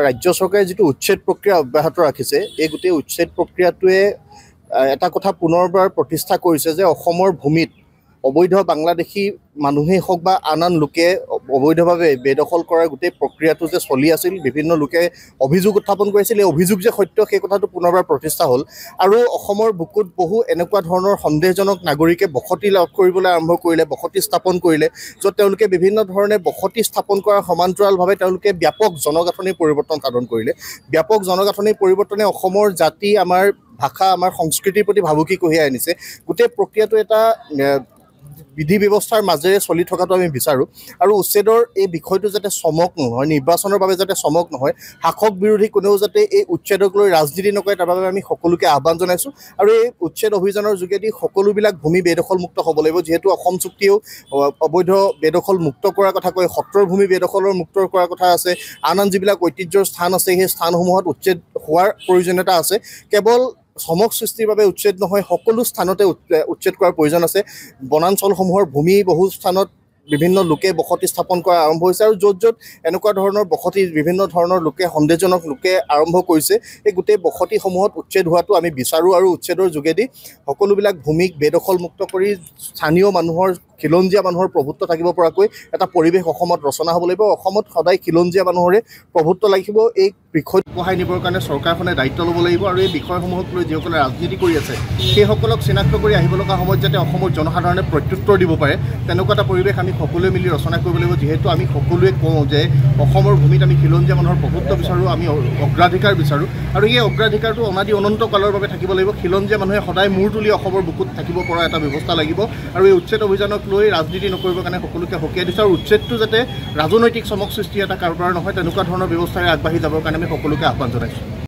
ৰাজ্য চৰকাৰে যিটো উচ্ছেদ প্ৰক্ৰিয়া অব্যাহত ৰাখিছে, এই গোটেই উচ্ছেদ প্ৰক্ৰিয়াটোৱে এটা কথা পুনৰবাৰ প্ৰতিষ্ঠা কৰিছে যে অসমৰ ভূমিত অবৈধ বাংলাদেশী মানুহেই হওক বা আন আন লোকে অবৈধভাৱে বেদখল কৰাৰ গোটেই প্ৰক্ৰিয়াটো যে চলি আছিল, বিভিন্ন লোকে অভিযোগ উত্থাপন কৰিছিল, এই অভিযোগ যে সত্য সেই কথাটো পুনৰবাৰ প্ৰতিষ্ঠা হ'ল। আৰু অসমৰ বুকুত বহু এনেকুৱা ধৰণৰ সন্দেহজনক নাগৰিকে বসতি লাভ কৰিবলৈ আৰম্ভ কৰিলে, বসতি স্থাপন কৰিলে, য'ত তেওঁলোকে বিভিন্ন ধৰণে বসতি স্থাপন কৰাৰ সমান্তৰালভাৱে তেওঁলোকে ব্যাপক জনগাঁথনিৰ পৰিৱৰ্তন সাধন কৰিলে। ব্যাপক জনগাঁথনিৰ পৰিৱৰ্তনে অসমৰ জাতি, আমাৰ ভাষা, আমাৰ সংস্কৃতিৰ প্ৰতি ভাবুকি কঢ়িয়াই আনিছে। গোটেই প্ৰক্ৰিয়াটো এটা বিধি ব্যৱস্থাৰ মাজেৰে চলি থকাটো আমি বিচাৰোঁ। আৰু উচ্ছেদৰ এই বিষয়টো যাতে চমক নহয়, নিৰ্বাচনৰ বাবে যাতে চমক নহয়, শাসক বিৰোধী কোনেও যাতে এই উচ্ছেদক লৈ ৰাজনীতি নকৰে, তাৰ বাবে আমি সকলোকে আহ্বান জনাইছোঁ। আৰু এই উচ্ছেদ অভিযানৰ যোগেদি সকলোবিলাক ভূমি বেদখলমুক্ত হ'ব লাগিব, যিহেতু অসম চুক্তিয়েও অবৈধ বেদখল মুক্ত কৰাৰ কথা কয়, সত্ৰৰ ভূমি বেদখলৰ মুক্ত কৰাৰ কথা আছে, আন আন যিবিলাক ঐতিহ্যৰ স্থান আছে সেই স্থানসমূহত উচ্ছেদ হোৱাৰ প্ৰয়োজনীয়তা আছে। কেৱল চমক সৃষ্টিৰ বাবে উচ্ছেদ নহয়, সকলো স্থানতে উচ্ছেদ কৰাৰ প্ৰয়োজন আছে। বনাঞ্চলসমূহৰ ভূমি বহু স্থানত বিভিন্ন লোকে বসতি স্থাপন কৰা আৰম্ভ হৈছে, আৰু য'ত য'ত এনেকুৱা ধৰণৰ বসতি বিভিন্ন ধৰণৰ লোকে সন্দেহজনক লোকে আৰম্ভ কৰিছে, এই গোটেই বসতিসমূহত উচ্ছেদ হোৱাটো আমি বিচাৰোঁ। আৰু উচ্ছেদৰ যোগেদি সকলোবিলাক ভূমিক বেদখলমুক্ত কৰি স্থানীয় মানুহৰ, খিলঞ্জীয়া মানুহৰ প্ৰভুত্ব থাকিব পৰাকৈ এটা পৰিৱেশ অসমত ৰচনা হ'ব লাগিব। অসমত সদায় খিলঞ্জীয়া মানুহৰে প্ৰভুত্ব লাগিব। এই বিষয়ত আগবঢ়াই নিবৰ কাৰণে চৰকাৰখনে দায়িত্ব ল'ব লাগিব। আৰু এই বিষয়সমূহক লৈ যিসকলে ৰাজনীতি কৰি আছে সেইসকলক চিনাক্ত কৰি আহিব লগা সময়ত যাতে অসমৰ জনসাধাৰণে প্ৰত্যুত্তৰ দিব পাৰে, তেনেকুৱা এটা পৰিৱেশ আমি সকলোৱে মিলি ৰচনা কৰিব লাগিব। যিহেতু আমি সকলোৱে কওঁ যে অসমৰ ভূমিত আমি খিলঞ্জীয়া মানুহৰ প্ৰভুত্ব বিচাৰোঁ, আমি অগ্ৰাধিকাৰ বিচাৰোঁ, আৰু এই অগ্ৰাধিকাৰটো অনাদি অনন্ত কালৰ বাবে থাকিব লাগিব। খিলঞ্জীয়া মানুহে সদায় মূৰ তুলি অসমৰ বুকুত থাকিব পৰা এটা ব্যৱস্থা লাগিব। আৰু এই উচ্ছেদ অভিযানক লৈ ৰাজনীতি নকৰিবৰ কাৰণে সকলোকে সকীয়াই দিছোঁ। আৰু উচ্ছেদটো যাতে ৰাজনৈতিক চমক সৃষ্টি এটা কাৰোবাৰ নহয়, তেনেকুৱা ধৰণৰ ব্যৱস্থাৰে আগবাঢ়ি যাবৰ কাৰণে আমি সকলোকে আহ্বান জনাইছোঁ।